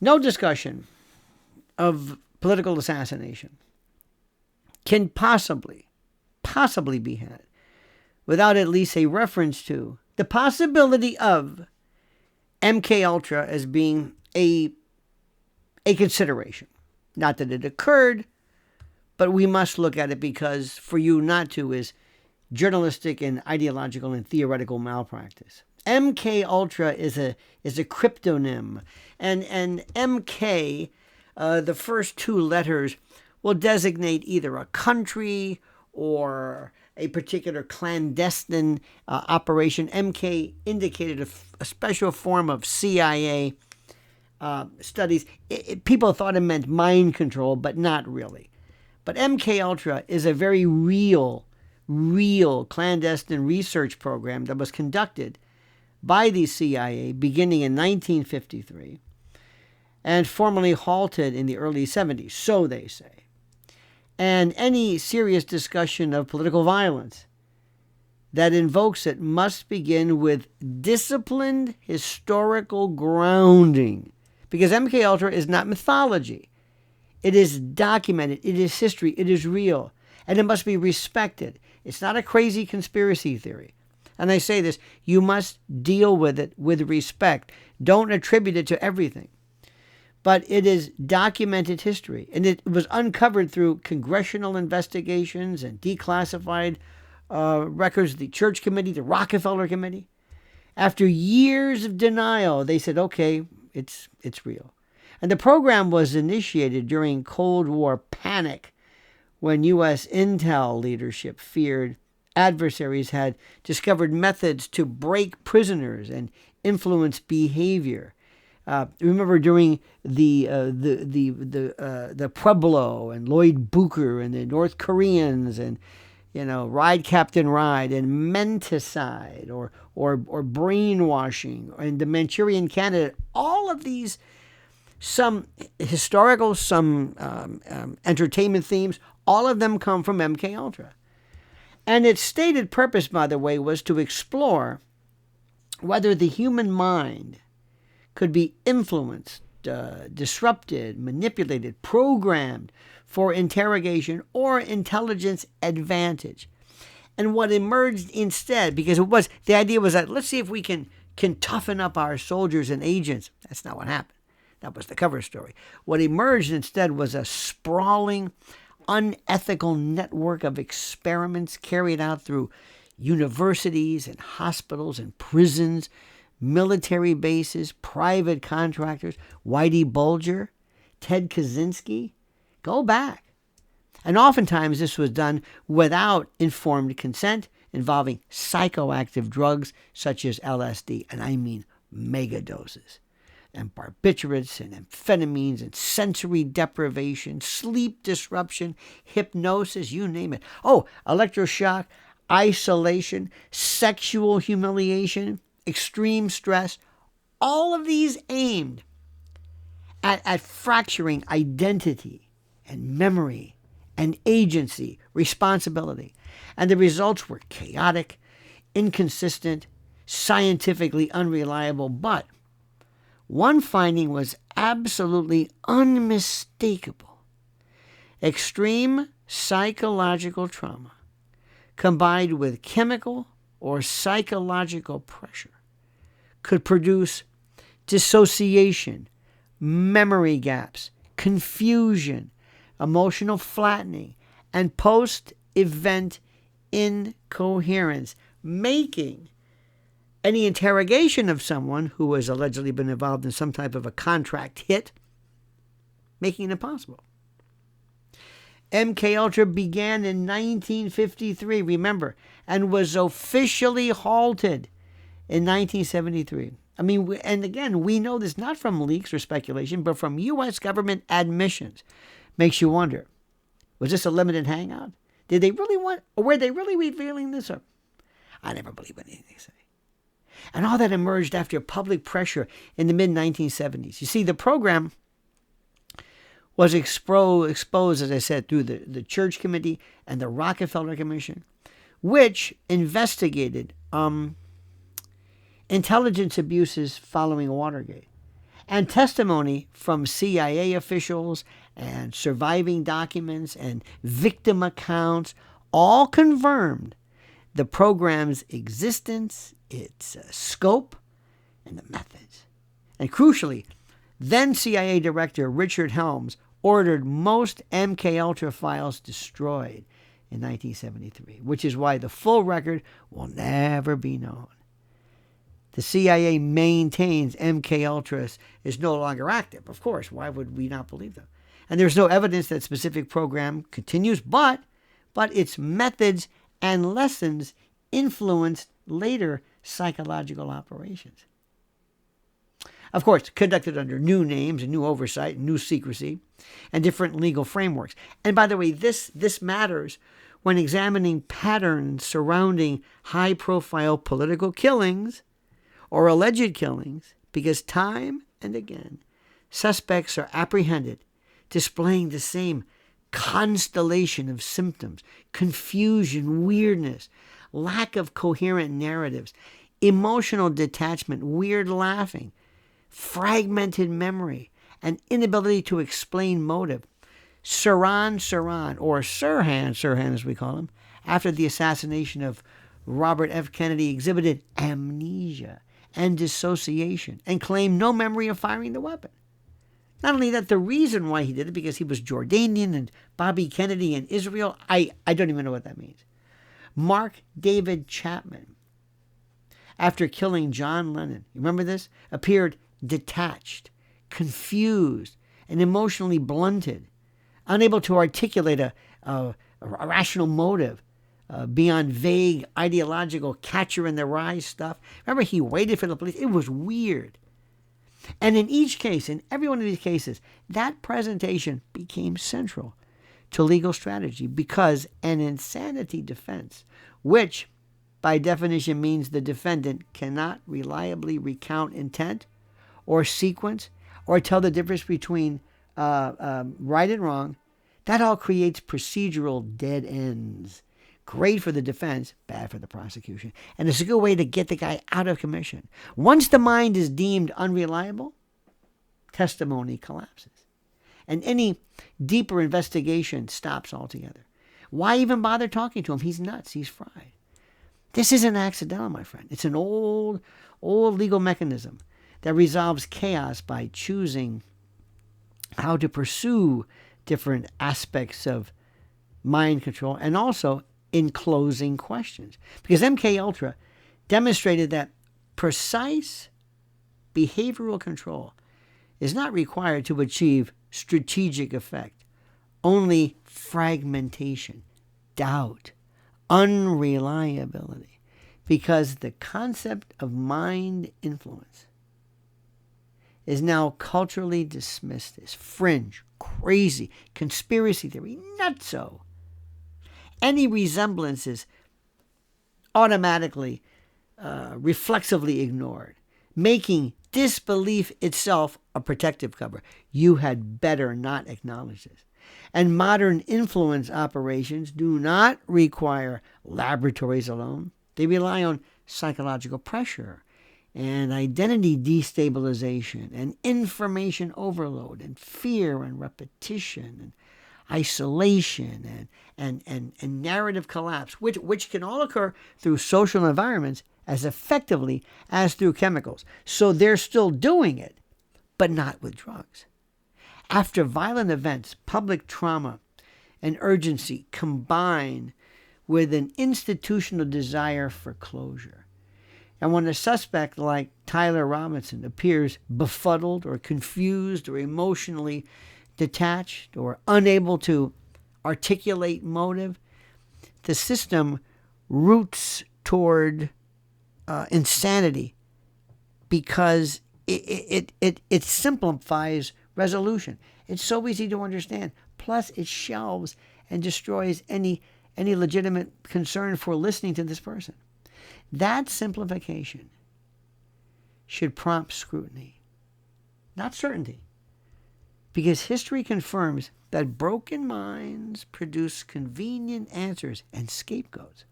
No discussion of political assassination can possibly be had without at least a reference to the possibility of MKUltra as being a consideration. Not that it occurred, but we must look at it, because for you not to is journalistic and ideological and theoretical malpractice. MKUltra is a cryptonym, and MK, the first two letters, will designate either a country or a particular clandestine operation. MK indicated a special form of CIA studies. People thought it meant mind control, but not really. But MKUltra is a very real clandestine research program that was conducted by the CIA beginning in 1953 and formally halted in the early 70s, so they say. And any serious discussion of political violence that invokes it must begin with disciplined historical grounding, because MKUltra is not mythology. It is documented, it is history, it is real, and it must be respected. It's not a crazy conspiracy theory. And I say this, you must deal with it with respect. Don't attribute it to everything. But it is documented history, and it was uncovered through congressional investigations and declassified records, the Church Committee, the Rockefeller Committee. After years of denial, they said, okay, it's real. And the program was initiated during Cold War panic, when U.S. intel leadership feared adversaries had discovered methods to break prisoners and influence behavior. Remember during the Pueblo and Lloyd Booker and the North Koreans and Ride Captain Ride and menticide or brainwashing and the Manchurian Candidate. All of these, some historical, some entertainment themes, all of them come from MKUltra. And its stated purpose, by the way, was to explore whether the human mind could be influenced, disrupted, manipulated, programmed for interrogation or intelligence advantage. And what emerged instead, because the idea was that let's see if we can toughen up our soldiers and agents. That's not what happened. That was the cover story. What emerged instead was a sprawling, unethical network of experiments carried out through universities and hospitals and prisons, military bases, private contractors, Whitey Bulger, Ted Kaczynski. Go back. And oftentimes this was done without informed consent, involving psychoactive drugs such as LSD, and I mean mega doses, and barbiturates and amphetamines and sensory deprivation, sleep disruption, hypnosis, you name it. Oh, electroshock, isolation, sexual humiliation, extreme stress, all of these aimed at fracturing identity and memory and agency, responsibility. And the results were chaotic, inconsistent, scientifically unreliable, but one finding was absolutely unmistakable. Extreme psychological trauma combined with chemical or psychological pressure could produce dissociation, memory gaps, confusion, emotional flattening, and post-event incoherence, making any interrogation of someone who has allegedly been involved in some type of a contract hit, making it impossible. MKUltra began in 1953, remember, and was officially halted in 1973. I mean, and again, we know this not from leaks or speculation, but from U.S. government admissions. Makes you wonder, was this a limited hangout? Did they really want, or were they really revealing this? Or I never believe anything they say. And all that emerged after public pressure in the mid-1970s. You see, the program was exposed, as I said, through the Church Committee and the Rockefeller Commission, which investigated intelligence abuses following Watergate. And testimony from CIA officials and surviving documents and victim accounts all confirmed the program's existence, its scope, and the methods. And crucially, then CIA Director Richard Helms ordered most MKUltra files destroyed in 1973, which is why the full record will never be known. The CIA maintains MKUltra is no longer active. Of course, why would we not believe them? And there's no evidence that specific program continues, but its methods and lessons influenced later psychological operations. Of course, conducted under new names and new oversight and new secrecy and different legal frameworks. And by the way, this matters when examining patterns surrounding high-profile political killings or alleged killings, because time and again, suspects are apprehended displaying the same constellation of symptoms: confusion, weirdness, lack of coherent narratives, emotional detachment, weird laughing, fragmented memory, and inability to explain motive. Sirhan, or Sirhan as we call him, after the assassination of Robert F. Kennedy, exhibited amnesia and dissociation and claimed no memory of firing the weapon. Not only that, the reason why he did it, because he was Jordanian and Bobby Kennedy in Israel, I don't even know what that means. Mark David Chapman, after killing John Lennon, you remember this? Appeared detached, confused, and emotionally blunted, unable to articulate a rational motive beyond vague ideological catcher-in-the-rye stuff. Remember, he waited for the police. It was weird. And in each case, in every one of these cases, that presentation became central to legal strategy, because an insanity defense, which by definition means the defendant cannot reliably recount intent or sequence or tell the difference between right and wrong, that all creates procedural dead ends. Great for the defense, bad for the prosecution. And it's a good way to get the guy out of commission. Once the mind is deemed unreliable, testimony collapses. And any deeper investigation stops altogether. Why even bother talking to him? He's nuts. He's fried. This isn't accidental, my friend. It's an old legal mechanism that resolves chaos by choosing how to pursue different aspects of mind control, and also in closing questions. Because MKUltra demonstrated that precise behavioral control is not required to achieve strategic effect. Only fragmentation, doubt, unreliability. Because the concept of mind influence is now culturally dismissed as fringe, crazy, conspiracy theory, nutso. Any resemblance is automatically, reflexively ignored, making disbelief itself a protective cover. You had better not acknowledge this. And modern influence operations do not require laboratories alone. They rely on psychological pressure and identity destabilization and information overload and fear and repetition and isolation and narrative collapse, which can all occur through social environments as effectively as through chemicals. So they're still doing it, but not with drugs. After violent events, public trauma and urgency combine with an institutional desire for closure. And when a suspect like Tyler Robinson appears befuddled or confused or emotionally detached or unable to articulate motive, the system roots toward insanity because it simplifies resolution. It's so easy to understand. Plus, it shelves and destroys any legitimate concern for listening to this person. That simplification should prompt scrutiny, not certainty, because history confirms that broken minds produce convenient answers and scapegoats.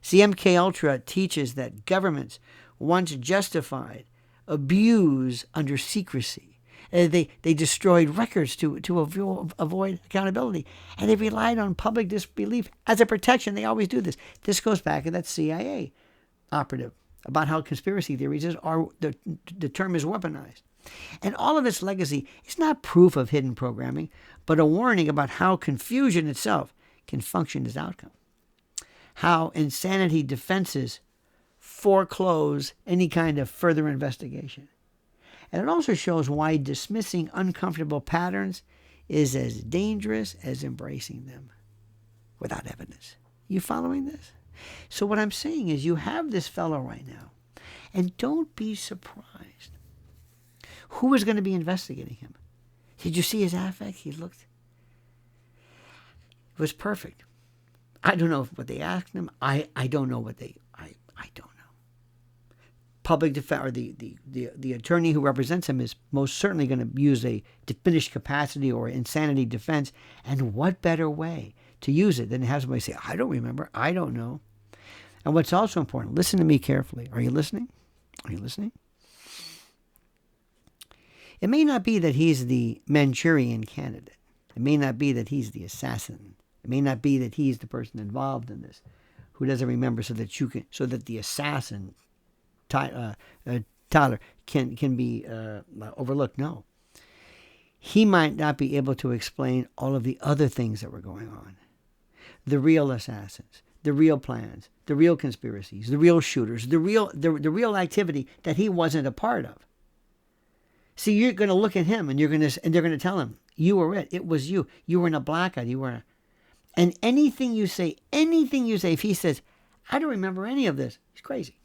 See, MKUltra teaches that governments once justified abuse under secrecy. They destroyed records to avoid accountability. And they relied on public disbelief as a protection. They always do this. This goes back to that CIA operative about how conspiracy theories the term is weaponized. And all of its legacy is not proof of hidden programming, but a warning about how confusion itself can function as outcome. How insanity defenses foreclose any kind of further investigation. And it also shows why dismissing uncomfortable patterns is as dangerous as embracing them without evidence. You following this? So what I'm saying is you have this fellow right now, and don't be surprised. Who is going to be investigating him? Did you see his affect? He looked. It was perfect. I don't know what they asked him. I don't know what I don't know. Public defense, or the attorney who represents him, is most certainly going to use a diminished capacity or insanity defense. And what better way to use it than to have somebody say, I don't remember, I don't know. And what's also important, listen to me carefully. Are you listening? Are you listening? It may not be that he's the Manchurian candidate. It may not be that he's the assassin. It may not be that he's the person involved in this who doesn't remember, so that the assassin Tyler can be overlooked. No. He might not be able to explain all of the other things that were going on. The real assassins, the real plans, the real conspiracies, the real shooters, the real activity that he wasn't a part of. See, you're going to look at him and they're going to tell him, you were it. It was you. You were in a blackout. And anything you say, if he says, I don't remember any of this, he's crazy.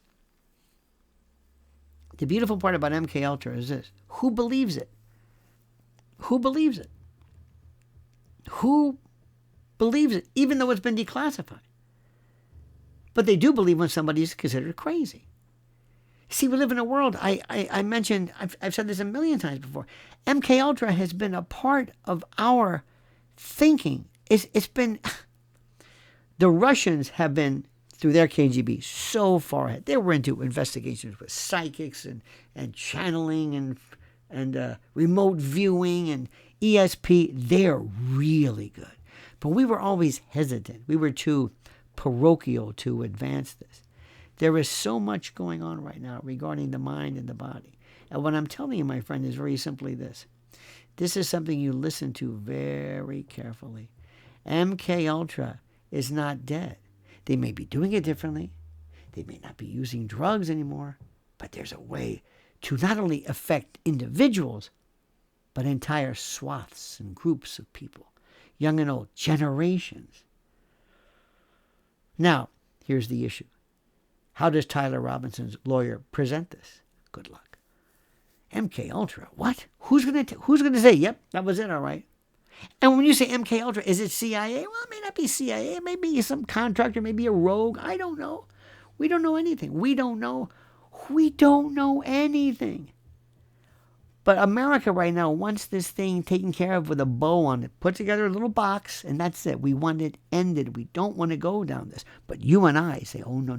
The beautiful part about MKUltra is this. Who believes it? Who believes it? Who believes it, even though it's been declassified? But they do believe when somebody is considered crazy. See, we live in a world, I mentioned, I've said this a million times before, MKUltra has been a part of our thinking. It's been, the Russians have been, through their KGB, so far ahead. They were into investigations with psychics and channeling and remote viewing and ESP. They're really good. But we were always hesitant. We were too parochial to advance this. There is so much going on right now regarding the mind and the body. And what I'm telling you, my friend, is very simply this. This is something you listen to very carefully. MKUltra is not dead. They may be doing it differently. They may not be using drugs anymore. But there's a way to not only affect individuals, but entire swaths and groups of people, young and old, generations. Now, here's the issue. How does Tyler Robinson's lawyer present this? Good luck. MKUltra, what? Who's gonna say, yep, that was it, all right? And when you say MKUltra, is it CIA? Well, it may not be CIA. It may be some contractor, maybe a rogue. I don't know. We don't know anything. We don't know anything. But America right now wants this thing taken care of with a bow on it. Put together a little box, and that's it. We want it ended. We don't want to go down this. But you and I say, oh, no.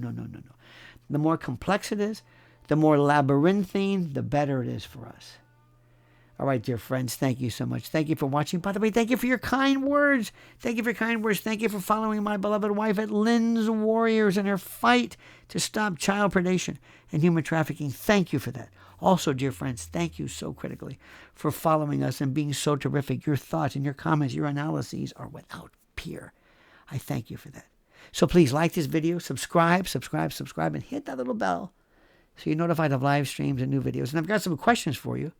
The more complex it is, the more labyrinthine, the better it is for us. All right, dear friends, thank you so much. Thank you for watching. By the way, thank you for your kind words. Thank you for your kind words. Thank you for following my beloved wife at Lynn's Warriors in her fight to stop child predation and human trafficking. Thank you for that. Also, dear friends, thank you so critically for following us and being so terrific. Your thoughts and your comments, your analyses are without peer. I thank you for that. So please like this video, subscribe, and hit that little bell so you're notified of live streams and new videos. And I've got some questions for you.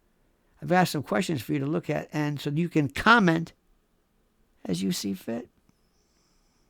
I've asked some questions for you to look at, and so you can comment as you see fit.